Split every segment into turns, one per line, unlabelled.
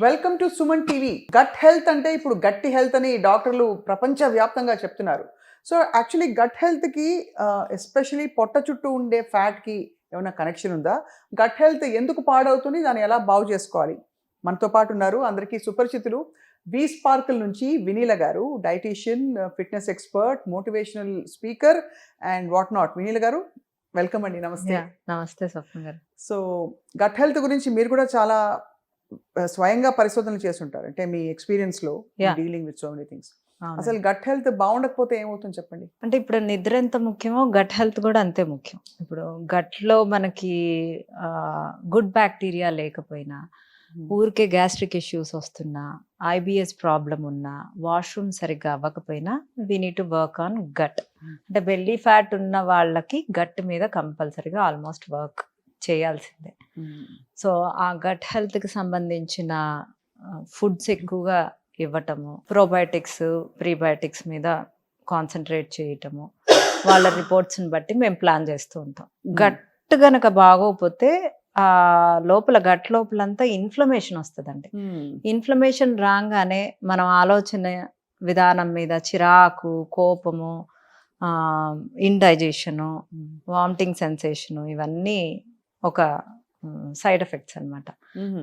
Welcome to Suman TV. Gut health అంటే ఇప్పుడు గట్టి హెల్త్ అని డాక్టర్లు ప్రపంచవ్యాప్తంగా చెప్తున్నారు. సో యాక్చువల్లీ గట్ హెల్త్కి ఎస్పెషలీ పొట్ట చుట్టూ ఉండే ఫ్యాట్కి ఏమైనా కనెక్షన్ ఉందా? గట్ హెల్త్ ఎందుకు పాడవుతుంది, దాన్ని ఎలా బాగు చేసుకోవాలి? మనతో పాటు ఉన్నారు అందరికీ సుపరిచితులు వి స్పార్కిల్ నుంచి వినీల గారు, dietitian, fitness expert, motivational speaker and what not. Vineela గారు, వెల్కమ్ అండి. నమస్తే.
నమస్తే స్వప్న గారు.
సో గట్ హెల్త్ గురించి మీరు కూడా చాలా స్వయంగా పరిశోధనలు చేస్తుంటారు, అంటే మీ ఎక్స్పీరియన్స్లో dealing with so many things. అసలు గట్ హెల్త్ బాగుండకపోతే ఏమవుతుంది చెప్పండి?
అంటే ఇప్పుడు నిద్ర ఎంత ముఖ్యమో గట్ హెల్త్ కూడా అంతే ముఖ్యం. ఇప్పుడు గట్లో మనకి గుడ్ బ్యాక్టీరియా లేకపోయినా, ఊరికే గ్యాస్ట్రిక్ ఇష్యూస్ వస్తున్నా, ఐబిఎస్ ప్రాబ్లం ఉన్నా, వాష్రూమ్ సరిగ్గా అవ్వకపోయినా we need to work on gut. అంటే బెల్లీ ఫ్యాట్ ఉన్న వాళ్ళకి గట్ మీద కంపల్సరీగా ఆల్మోస్ట్ వర్క్ చేయాల్సిందే. సో ఆ గట్ హెల్త్కి సంబంధించిన ఫుడ్స్ ఎక్కువగా ఇవ్వటము, ప్రోబయోటిక్స్ ప్రీబయోటిక్స్ మీద కాన్సన్ట్రేట్ చేయటము, వాళ్ళ రిపోర్ట్స్ని బట్టి మేము ప్లాన్ చేస్తూ ఉంటాం. గట్ గనక బాగోకపోతే ఆ లోపల గట్ లోపలంతా ఇన్ఫ్లమేషన్ వస్తుందండి. ఇన్ఫ్లమేషన్ రాగానే మనం ఆలోచన విధానం మీద చిరాకు, కోపము, ఇండైజెషను, వామిటింగ్ సెన్సేషను, ఇవన్నీ ఒక సైడ్ ఎఫెక్ట్స్ అనమాట.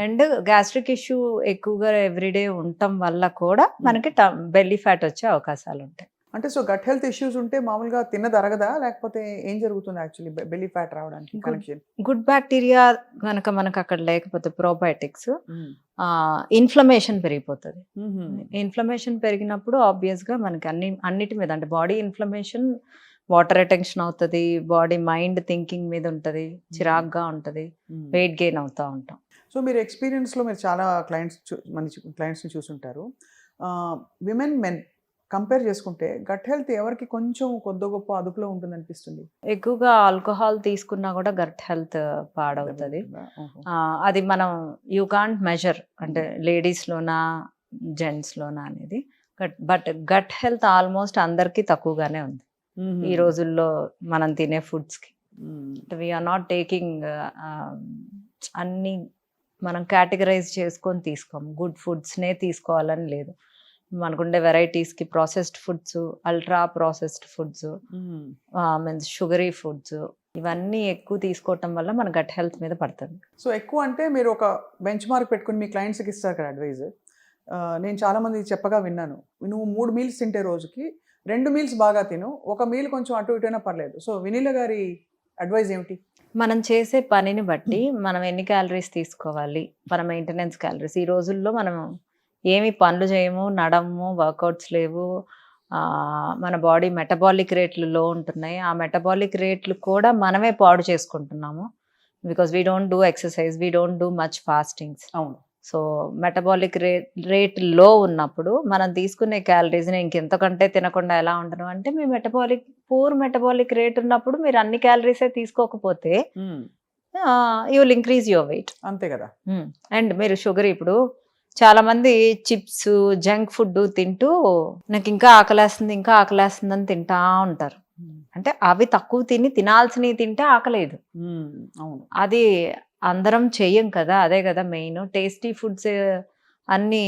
అండ్ గ్యాస్ట్రిక్ ఇష్యూ ఎక్కువగా ఎవ్రీడే ఉండటం వల్ల కూడా మనకి బెల్లీ ఫ్యాట్ వచ్చే అవకాశాలు ఉంటాయి.
అంటే సో గట్ హెల్త్ ఇష్యూస్ ఉంటే మామూలుగా తిన్నది అరగదా, లేకపోతే ఏం జరుగుతుంది యాక్చువల్లీ బెల్లీ ఫ్యాట్ రావడానికి కనెక్షన్?
గుడ్ బ్యాక్టీరియా కనుక మనకు అక్కడ లేకపోతే ప్రోబయోటిక్స్, ఇన్ఫ్లమేషన్ పెరిగిపోతుంది. ఇన్ఫ్లమేషన్ పెరిగినప్పుడు ఆబ్వియస్గా మనకి అన్నిటి మీద, అంటే బాడీ ఇన్ఫ్లమేషన్, వాటర్ రిటెన్షన్ అవుతుంది, బాడీ మైండ్ థింకింగ్ మీద ఉంటుంది, చిరాగ్గా ఉంటుంది, వెయిట్ గెయిన్ అవుతూ ఉంటాం.
సో మీరు ఎక్స్పీరియన్స్లో మీరు చాలా మంచి క్లయింట్స్ని చూసుంటారు. విమెన్, మెన్ కంపేర్ చేసుకుంటే గట్ హెల్త్ ఎవరికి కొంచెం కొద్ది గొప్ప అదుపులో ఉంటుంది అనిపిస్తుంది?
ఎక్కువగా ఆల్కహాల్ తీసుకున్నా కూడా గట్ హెల్త్ పాడవుతుంది. అది మనం యూ కాంట్ మెజర్, అంటే లేడీస్లోనా జెంట్స్లోనా అనేది. బట్ గట్ హెల్త్ ఆల్మోస్ట్ అందరికీ తక్కువగానే ఉంది ఈ రోజుల్లో మనం తినే ఫుడ్స్కి. వీఆర్ నాట్ టేకింగ్ అన్ని మనం కేటగరైజ్ చేసుకొని తీసుకోము. గుడ్ ఫుడ్స్నే తీసుకోవాలని లేదు. మనకుండే వెరైటీస్కి processed foods, ultra processed foods, means sugary foods, ఇవన్నీ ఎక్కువ తీసుకోవటం వల్ల మన గట్ హెల్త్ మీద పడుతుంది.
సో ఎక్కువ అంటే మీరు ఒక బెంచ్ మార్క్ పెట్టుకుని మీ క్లయింట్స్కి ఇస్తారు కదా అడ్వైజ్. నేను చాలామంది చెప్పగా విన్నాను, నువ్వు 3 మీల్స్ తింటే రోజుకి 2 మీల్స్ బాగా తిను, ఒక మీల్ కొంచెం అటు ఇటు అయినా పర్లేదు. సో వినీల గారి అడ్వైజ్ ఏమిటి?
మనం చేసే పనిని బట్టి మనం ఎన్ని క్యాలరీస్ తీసుకోవాలి, మన మెయింటెనెన్స్ క్యాలరీస్. ఈ రోజుల్లో మనం ఏమి పనులు చేయము, నడము, వర్కౌట్స్ లేవు, మన బాడీ మెటబాలిక్ రేట్లు లో ఉంటున్నాయి. ఆ మెటబాలిక్ రేట్లు కూడా మనమే పాడు చేసుకుంటున్నాము. Because we don't do exercise, we don't do much fastings.
అవును.
సో మెటబాలిక్ రేట్ లో ఉన్నప్పుడు మనం తీసుకునే క్యాలరీస్ని ఇంకెంతకంటే తినకుండా ఎలా ఉండను అంటే, మీ పూర్ మెటబాలిక్ రేట్ ఉన్నప్పుడు మీరు అన్ని క్యాలరీసే తీసుకోకపోతే you will increase your weight.
అంతే కదా.
అండ్ మీరు షుగర్, ఇప్పుడు చాలా మంది చిప్స్, జంక్ ఫుడ్ తింటూ నాకు ఇంకా ఆకలేస్తుంది అని తింటా ఉంటారు. అంటే అవి తక్కువ తినాల్సినవి తింటే ఆకలేదు. అది అందరం చెయ్యం కదా, అదే కదా మెయిన్. టేస్టీ ఫుడ్స్ అన్ని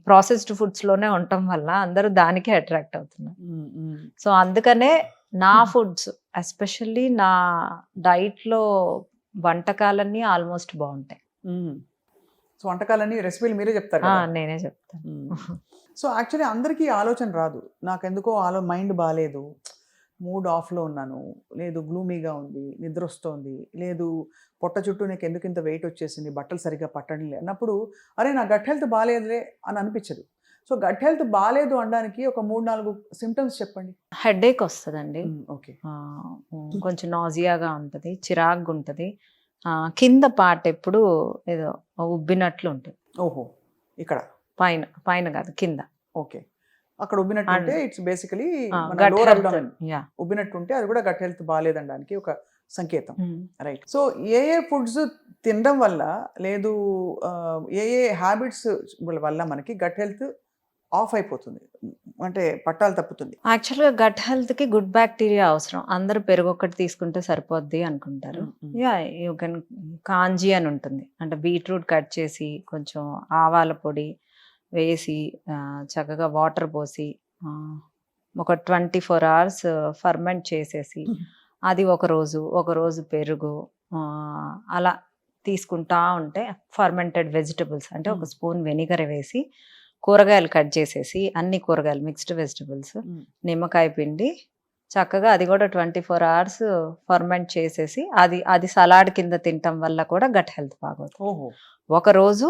ప్రాసెస్డ్ ఫుడ్స్లోనే ఉండటం వల్ల అందరూ దానికే అట్రాక్ట్ అవుతున్నారు. సో అందుకనే నా ఫుడ్స్, ఎస్పెషల్లీ నా డైట్లో వంటకాలన్నీ ఆల్మోస్ట్ బాగుంటాయి.
సో వంటకాలన్నీ రెసిపీలు మీరే చెప్తారు?
నేనే చెప్తాను.
సో యాక్చువల్లీ అందరికీ ఆలోచన రాదు. నాకెందుకో మైండ్ బాగాలేదు, మూడ్ ఆఫ్లో ఉన్నాను, లేదు గ్లూమీగా ఉంది, నిద్ర వస్తుంది, లేదు పొట్ట చుట్టూ నాకు ఎందుకు ఇంత వెయిట్ వచ్చేసింది, బట్టలు సరిగ్గా పట్టడం లేదు అన్నప్పుడు, అరే నా గట్ హెల్త్ బాగాలేదులే అని అనిపించదు. సో గట్ హెల్త్ బాగాలేదు అనడానికి ఒక 3-4 సిమ్టమ్స్ చెప్పండి.
హెడేక్ వస్తుందండి.
ఓకే.
కొంచెం నాజియాగా ఉంటుంది, చిరాగ్గా ఉంటుంది, కింద పార్ట్ ఎప్పుడు ఏదో ఉబ్బినట్లు ఉంటుంది.
ఓహో, ఇక్కడ
పైన కాదు, కింద.
ఓకే, అక్కడ ఉబ్బినట్టు ఉంటే ఇట్స్ బేసికలీ ఉబ్బినట్టు ఉంటే అది కూడా గట్ హెల్త్ బాగాలేదనడానికి ఒక సంకేతం. రైట్. సో ఏ ఫుడ్స్ తినడం వల్ల, లేదు ఏ హ్యాబిట్స్ వల్ల మనకి గట్ హెల్త్ ఆఫ్ అయిపోతుంది, అంటే పట్టాలు తప్పుతుంది.
యాక్చువల్‌గా గట్ హెల్త్‌కి గుడ్ బ్యాక్టీరియా అవసరం. అందరూ పెరుగు ఒక్కటి తీసుకుంటే సరిపోద్ది అనుకుంటారు. యాహ్! యూ కెన్ కాంజీ అని ఉంటుంది. అంటే బీట్రూట్ కట్ చేసి కొంచెం ఆవాల పొడి వేసి చక్కగా వాటర్ పోసి ఒక 24 అవర్స్ ఫర్మెంట్ చేసేసి అది ఒకరోజు పెరుగు అలా తీసుకుంటా ఉంటే ఫర్మెంటెడ్ వెజిటబుల్స్ అంటే ఒక స్పూన్ వెనిగర్ వేసి కూరగాయలు కట్ చేసేసి అన్ని కూరగాయలు మిక్స్డ్ వెజిటబుల్స్ నిమ్మకాయ పిండి చక్కగా అది కూడా 24 అవర్స్ ఫర్మెంట్ చేసేసి అది సలాడ్ కింద తినటం వల్ల కూడా గట్ హెల్త్ బాగోతుంది. ఒకరోజు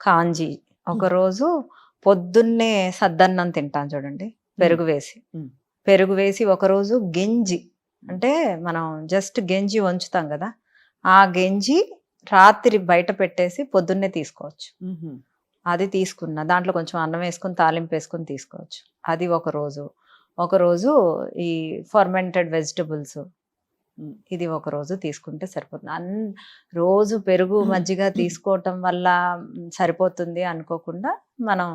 కాంజీ, ఒకరోజు పొద్దున్నే సద్దన్నం తింటాం చూడండి పెరుగు వేసి ఒకరోజు గెంజి, అంటే మనం జస్ట్ గెంజి వంచుతాం కదా, ఆ గెంజి రాత్రి బయట పెట్టేసి పొద్దున్నే తీసుకోవచ్చు. అది తీసుకున్న దాంట్లో కొంచెం అన్నం వేసుకొని తాలింపు వేసుకొని తీసుకోవచ్చు. అది ఒకరోజు ఈ ఫర్మెంటెడ్ వెజిటబుల్స్ ఇది ఒకరోజు తీసుకుంటే సరిపోతుంది. రోజు పెరుగు మజ్జిగ తీసుకోవటం వల్ల సరిపోతుంది అనుకోకుండా మనం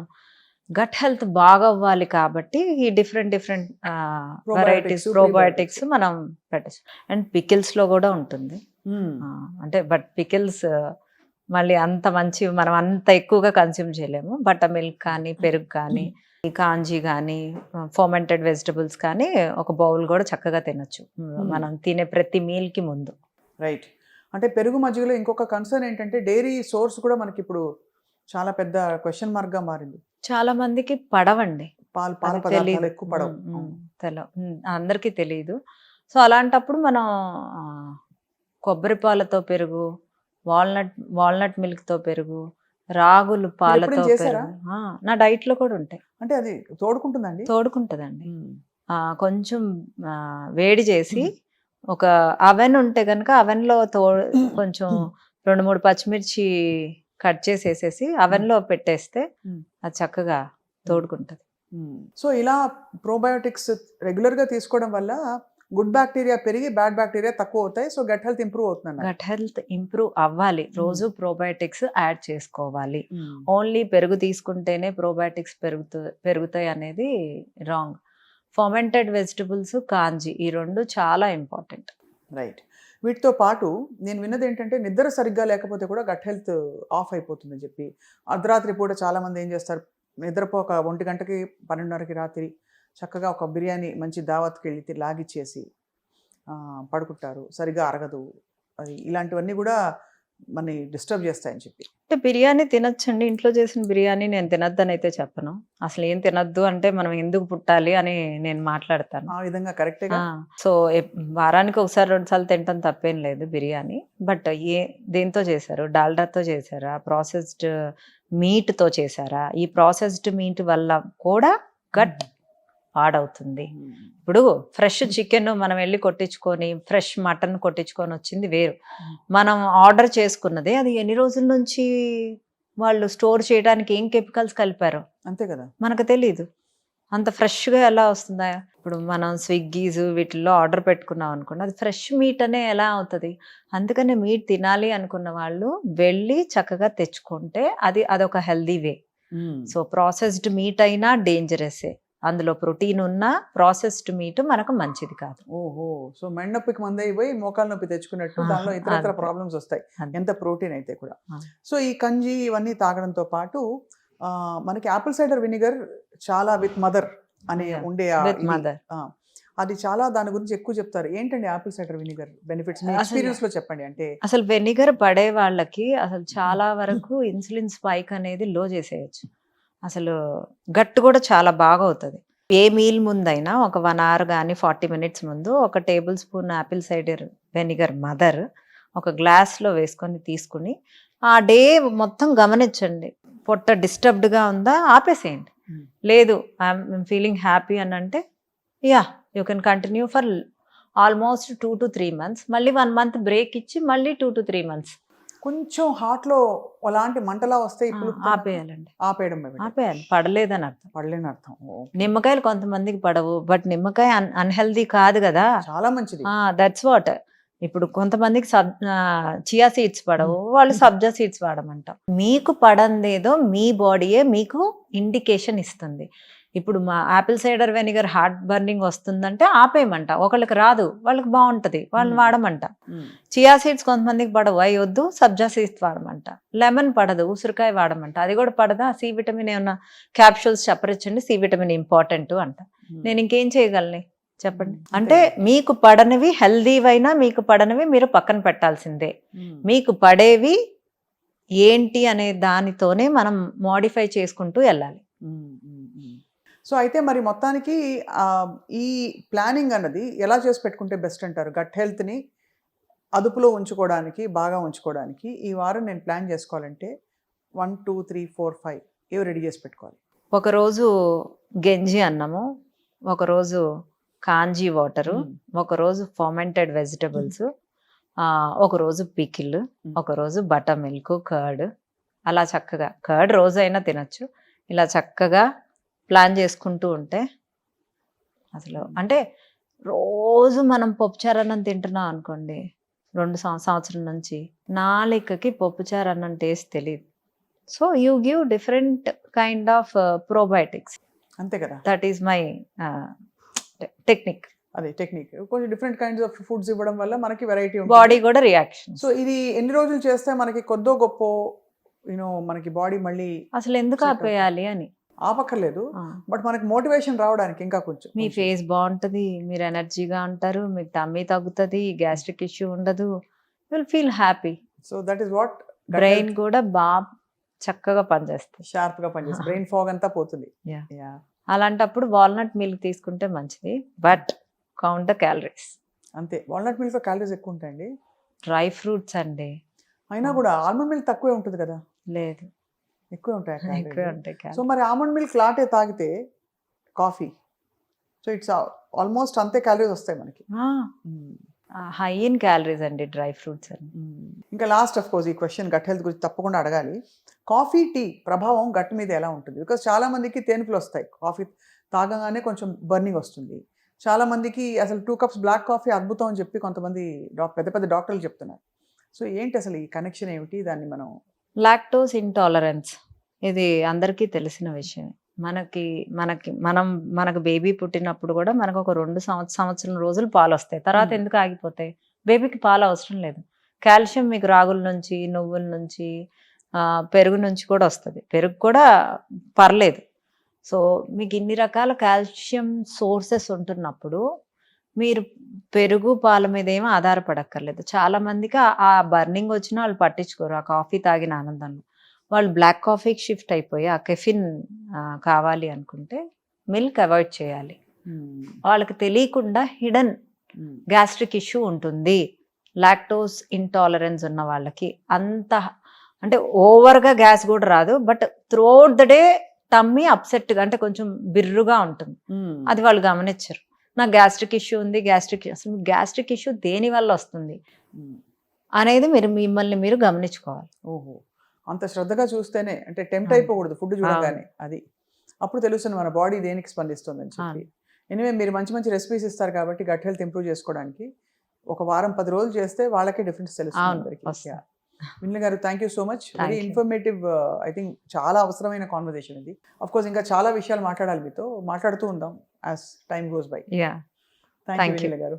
గట్ హెల్త్ బాగవ్వాలి కాబట్టి ఈ డిఫరెంట్ వెరైటీస్ ప్రోబయోటిక్స్ మనం పెట్టచ్చు. అండ్ పికిల్స్లో కూడా ఉంటుంది. అంటే బట్ పికిల్స్ మళ్ళీ అంత మంచి మనం అంత ఎక్కువగా కన్స్యూమ్ చేయలేము. బటర్ మిల్క్ కానీ పెరుగు కానీ కాంజీ కానీ ఫర్మెంటెడ్ వెజిటబుల్స్ కానీ ఒక బౌల్ కూడా చక్కగా తినొచ్చు మనం తినే ప్రతి మీల్కి ముందు.
రైట్. అంటే పెరుగు మజ్జిగలో ఇంకొక కన్సర్న్ ఏంటంటే డైరీ సోర్స్ కూడా మనకి ఇప్పుడు చాలా పెద్ద క్వశ్చన్ మార్క్గా మారింది.
చాలా మందికి పడవండి,
పాల పదార్థాలు ఎక్కువ పడవు,
అందరికీ తెలియదు. సో అలాంటప్పుడు మనం కొబ్బరి పాలతో పెరుగు, వాల్నట్ మిల్క్ తో పెరుగు, రాగులు పాలతో పెరుగు నా డైట్ లో కూడా ఉంటాయి.
అంటే అది
తోడుకుంటుందండి. కొంచెం వేడి చేసి ఒక అవెన్ ఉంటే కనుక అవెన్ లో కొంచెం 2-3 పచ్చిమిర్చి కట్ చేసేసేసి అవెన్ లో పెట్టేస్తే అది చక్కగా తోడుకుంటది.
సో ఇలా ప్రోబయోటిక్స్ రెగ్యులర్ గా తీసుకోవడం వల్ల గుడ్ బ్యాక్టీరియా పెరిగి బ్యాడ్ బ్యాక్టీరియా తక్కువ అవుతాయి. సో గట్ హెల్త్ ఇంప్రూవ్ అవుతుంది.
గట్ హెల్త్ ఇంప్రూవ్ అవ్వాలి, రోజు ప్రోబయోటిక్స్ యాడ్ చేసుకోవాలి. ఓన్లీ పెరుగు తీసుకుంటేనే ప్రోబయోటిక్స్ పెరుగుతాయి అనేది రాంగ్. ఫర్మెంటెడ్ వెజిటబుల్స్, కాంజీ ఈ రెండు చాలా ఇంపార్టెంట్.
రైట్. వీటితో పాటు నేను విన్నది ఏంటంటే నిద్ర సరిగ్గా లేకపోతే కూడా గట్ హెల్త్ ఆఫ్ అయిపోతుందని చెప్పి, అర్ధరాత్రి పూట చాలామంది ఏం చేస్తారు, నిద్రపోక 1 గంటకి 12:30కి రాత్రి చక్కగా ఒక బిర్యానీ మంచి దావత్కి వెళ్ళి లాగిచ్చేసి పడుకుంటారు, సరిగ్గా అరగదు. అది ఇలాంటివన్నీ కూడా మనని డిస్టర్బ్ చేస్తాయని చెప్పి.
అంటే బిర్యానీ తినొచ్చండి, ఇంట్లో చేసిన బిర్యానీ నేను తినొద్దని అయితే చెప్పను. అసలు ఏం తినొద్దు అంటే మనం ఎందుకు పుట్టాలి అని నేను మాట్లాడతాను.
ఆ విధంగా కరెక్టే.
సో వారానికి 1-2 సార్లు తినటం తప్పేం లేదు బిర్యానీ. బట్ దేంతో చేశారు, డాల్డాతో చేశారా, ప్రాసెస్డ్ మీట్తో చేశారా? ఈ ప్రాసెస్డ్ మీట్ వల్ల కూడా గట్ పాడవుతుంది. ఇప్పుడు ఫ్రెష్ చికెన్ మనం వెళ్ళి కొట్టించుకొని ఫ్రెష్ మటన్ కొట్టించుకొని వచ్చింది వేరు, మనం ఆర్డర్ చేసుకున్నది అది ఎన్ని రోజుల నుంచి వాళ్ళు స్టోర్ చేయడానికి ఏం కెమికల్స్ కలిపారో
అంతే కదా,
మనకు తెలీదు. అంత ఫ్రెష్గా ఎలా వస్తుందా? ఇప్పుడు మనం స్విగ్గీస్ వీటిల్లో ఆర్డర్ పెట్టుకున్నాం అనుకోండి, అది ఫ్రెష్ మీట్ అనే ఎలా అవుతుంది? అందుకనే మీట్ తినాలి అనుకున్న వాళ్ళు వెళ్ళి చక్కగా తెచ్చుకుంటే అదొక healthy way. So processed meet అయినా డేంజరసే, అందులో ప్రోటీన్ ఉన్న ప్రాసెస్డ్ మీట్ మనకు మంచిది కాదు.
ఓహో, సో మెడ నొప్పికి మందు అయిపోయి మోకాలు నొప్పి తెచ్చుకున్నట్టు దానిలో ఇతర ప్రాబ్లమ్స్ వస్తాయి, ఎంత ప్రోటీన్ అయితే కూడా. సో ఈ కంజీ ఇవన్నీ తాగడంతో పాటు మనకి యాపిల్ సైడర్ వినిగర్ చాలా విత్ మదర్ అనే ఉండే అది చాలా, దాని గురించి ఎక్కువ చెప్తారు. ఏంటండి యాపిల్ సైడర్ వినిగర్ బెనిఫిట్స్ మీ ఎక్స్పీరియన్స్ లో చెప్పండి. అంటే
అసలు వెనిగర్ పడే వాళ్ళకి అసలు చాలా వరకు ఇన్సులిన్ స్పైక్ అనేది లో చేసేయచ్చు. అసలు గట్టు కూడా చాలా బాగా అవుతుంది. ఏ మీల్ ముందైనా ఒక 1 hour కానీ 40 minutes ముందు 1 tablespoon Apple cider vinegar mother ఒక గ్లాస్లో వేసుకొని తీసుకుని ఆ డే మొత్తం గమనించండి. పొట్ట డిస్టర్బ్డ్గా ఉందా ఆపేసేయండి, లేదు ఐఎమ్ ఫీలింగ్ హ్యాపీ అని అంటే you can continue for almost 2 to 3 months. మళ్ళీ 1 month బ్రేక్ ఇచ్చి మళ్ళీ 2 to 3 months.
కొంచెం హార్ట్లో అలాంటి మంటలా వస్తే
ఆపేయాలండి,
ఆపేయాలి.
పడలేదని
అర్థం.
నిమ్మకాయలు కొంతమందికి పడవు, బట్ నిమ్మకాయ అన్హెల్దీ కాదు కదా,
చాలా మంచిది.
That's what. ఇప్పుడు కొంతమందికి చియా సీడ్స్ పడవు, వాళ్ళు సబ్జా సీడ్స్ వాడమంటాం. మీకు పడందేదో మీ బాడీయే మీకు ఇండికేషన్ ఇస్తుంది. ఇప్పుడు మా Apple cider vinegar heart burning వస్తుందంటే ఆపేయమంట. ఒకళ్ళకి రాదు, వాళ్ళకి బాగుంటది, వాళ్ళని వాడమంట. చియా సీడ్స్ కొంతమందికి పడవు, అవి వద్దు, సబ్జా సీడ్స్ వాడమంట. లెమన్ పడదు, ఉసిరికాయ వాడమంట. అది కూడా పడదా, సి విటమిన్ ఏమన్నా క్యాప్సూల్స్ చెప్పరించండి, సి విటమిన్ ఇంపార్టెంట్ అంట. నేను ఇంకేం చేయగలను చెప్పండి? అంటే మీకు పడనివి హెల్దీవైనా మీకు పడనివి మీరు పక్కన పెట్టాల్సిందే. మీకు పడేవి ఏంటి అనే దానితోనే మనం మోడిఫై చేసుకుంటూ వెళ్ళాలి.
సో అయితే మరి మొత్తానికి ఈ ప్లానింగ్ అన్నది ఎలా చేసి పెట్టుకుంటే బెస్ట్ అంటారు? గట్ హెల్త్ని అదుపులో ఉంచుకోవడానికి, బాగా ఉంచుకోవడానికి ఈ వారం నేను ప్లాన్ చేసుకోవాలంటే 1 2 3 4 5 ఏవి రెడీ చేసి పెట్టుకోవాలి?
ఒకరోజు గంజి అన్నము, ఒకరోజు కాంజీ వాటరు, ఒకరోజు ఫర్మెంటెడ్ వెజిటబుల్స్, ఒకరోజు పికిల్, ఒకరోజు బటర్ మిల్క్, కర్డ్. అలా చక్కగా కర్డ్ రోజైనా తినచ్చు. ఇలా చక్కగా ప్లాన్ చేసుకుంటూ ఉంటే అసలు అంటే రోజు మనం పప్పుచారు అన్నం తింటున్నాం అనుకోండి 2 సంవత్సరం నుంచి, నాలుకకి పప్పుచారు అన్నం టేస్ట్ తెలియదు. So you give different kind of probiotics.
అంతే కదా,
దట్ ఈస్ మై టెక్నిక్.
అదే టెక్నిక్. కొంచెం డిఫరెంట్ కైండ్స్ ఆఫ్ ఫుడ్స్ ఇవ్వడం వల్ల మనకి వెరైటీ
బాడీ కూడా రియాక్షన్.
సో ఇది ఎన్ని రోజులు చేస్తే మనకి కొద్దో గొప్ప మనకి బాడీ మళ్ళీ
అసలు ఎందుకు ఆపేయాలి అని
ఆపక్కర్లేదు, బట్ మనకి మోటివేషన్ రావడానికి ఇంకా కొంచెం
మీ ఫేస్ బాగుంటది, మీరు ఎనర్జీగా ఉంటారు, మీకు టమ్మీ తగ్గుతుంది, గ్యాస్ట్రిక్ ఇష్యూ ఉండదు, will feel happy.
So that is what
brain కూడా బాగా చక్కగా పనిచేస్తుంది,
షార్ప్ గా పనిచేస్తుంది, బ్రెయిన్ ఫాగ్ అంతా పోతుంది.
అలాంటప్పుడు వాల్నట్ మిల్క్ తీసుకుంటే మంచిది, బట్ కౌంట్ ద క్యాలరీస్.
అంతే, వాల్నట్ మిల్క్ లో క్యాలరీస్ ఎక్కువ ఉంటాయండి.
డ్రై ఫ్రూట్స్ అండి,
అయినా కూడా ఆల్మండ్ మిల్క్ తక్కువే ఉంటుంది కదా?
లేదు,
ఎక్కువే ఉంటాయి.
ఉంటాయి.
సో మరి ఆల్మండ్ మిల్క్ లాటే తాగితే కాఫీ, సో ఇట్స్ ఆల్మోస్ట్ అంతే క్యాలరీస్ వస్తాయి మనకి.
హై ఇన్ క్యాలరీస్ అండి డ్రై ఫ్రూట్స్ అండి.
ఇంకా లాస్ట్ ఆఫ్ కోర్స్ ఈ క్వశ్చన్ గట్ హెల్త్ గురించి తప్పకుండా అడగాలి. కాఫీ, టీ ప్రభావం గట్ మీద ఎలా ఉంటుంది? బికాస్ చాలా మందికి తేనుపులు వస్తాయి, కాఫీ తాగగానే కొంచెం బర్నింగ్ వస్తుంది. చాలా మందికి అసలు 2 cups బ్లాక్ కాఫీ అద్భుతం అని చెప్పి కొంతమంది పెద్ద పెద్ద డాక్టర్లు చెప్తున్నారు. సో ఏంటి అసలు ఈ కనెక్షన్ ఏమిటి? దాన్ని మనం
లాక్టోస్ ఇంటాలరెన్స్ ఇది అందరికీ తెలిసిన విషయం. మనకు బేబీ పుట్టినప్పుడు కూడా మనకు ఒక 2 సంవత్సరం రోజులు పాలు వస్తాయి, తర్వాత ఎందుకు ఆగిపోతాయి? బేబీకి పాలు అవసరం లేదు. కాల్షియం మీకు రాగుల నుంచి, నువ్వుల నుంచి, పెరుగు నుంచి కూడా వస్తుంది. పెరుగు కూడా పర్లేదు. సో మీకు ఇన్ని రకాల కాల్షియం సోర్సెస్ ఉంటున్నప్పుడు మీరు పెరుగు, పాల మీద ఏమీ ఆధారపడక్కర్లేదు. చాలా మందికి ఆ బర్నింగ్ వచ్చినా వాళ్ళు పట్టించుకోరు, ఆ కాఫీ తాగిన ఆనందంలో. వాళ్ళు బ్లాక్ కాఫీకి షిఫ్ట్ అయిపోయి ఆ కెఫిన్ కావాలి అనుకుంటే మిల్క్ అవాయిడ్ చేయాలి. వాళ్ళకి తెలియకుండా హిడెన్ గ్యాస్ట్రిక్ ఇష్యూ ఉంటుంది. లాక్టోస్ ఇంటాలరెన్స్ ఉన్న వాళ్ళకి అంత అంటే ఓవర్గా గ్యాస్ కూడా రాదు, but throughout the day tummy అప్సెట్గా అంటే కొంచెం బిర్రుగా ఉంటుంది. అది వాళ్ళు గమనించరు. నాకు గ్యాస్ట్రిక్ ఇష్యూ ఉంది, అసలు గ్యాస్ట్రిక్ ఇష్యూ దేని వల్ల వస్తుంది అనేది మిమ్మల్ని మీరు గమనించుకోవాలి.
ఓహో, అంత శ్రద్ధగా చూస్తేనే, అంటే టెంప్ట్ అయిపోకూడదు ఫుడ్ చూడగానే, అది అప్పుడు తెలుస్తుంది మన బాడీ దేనికి స్పందిస్తుంది అని చెప్పి. ఎనివే మీరు మంచి మంచి రెసిపీస్ ఇస్తారు కాబట్టి గట్ హెల్త్ ఇంప్రూవ్ చేసుకోవడానికి ఒక వారం 10 రోజులు చేస్తే వాళ్ళకే డిఫరెన్స్ తెలుస్తుంది. విన్ల గారు, thank you so much. Very informative, I think చాలా అవసరమైన కాన్వర్సేషన్ ఇది. అఫ్ కోర్స్ ఇంకా చాలా విషయాలు మాట్లాడాలి, మీతో మాట్లాడుతూ ఉందాం as time goes by.
Thank you
Vineela గారు.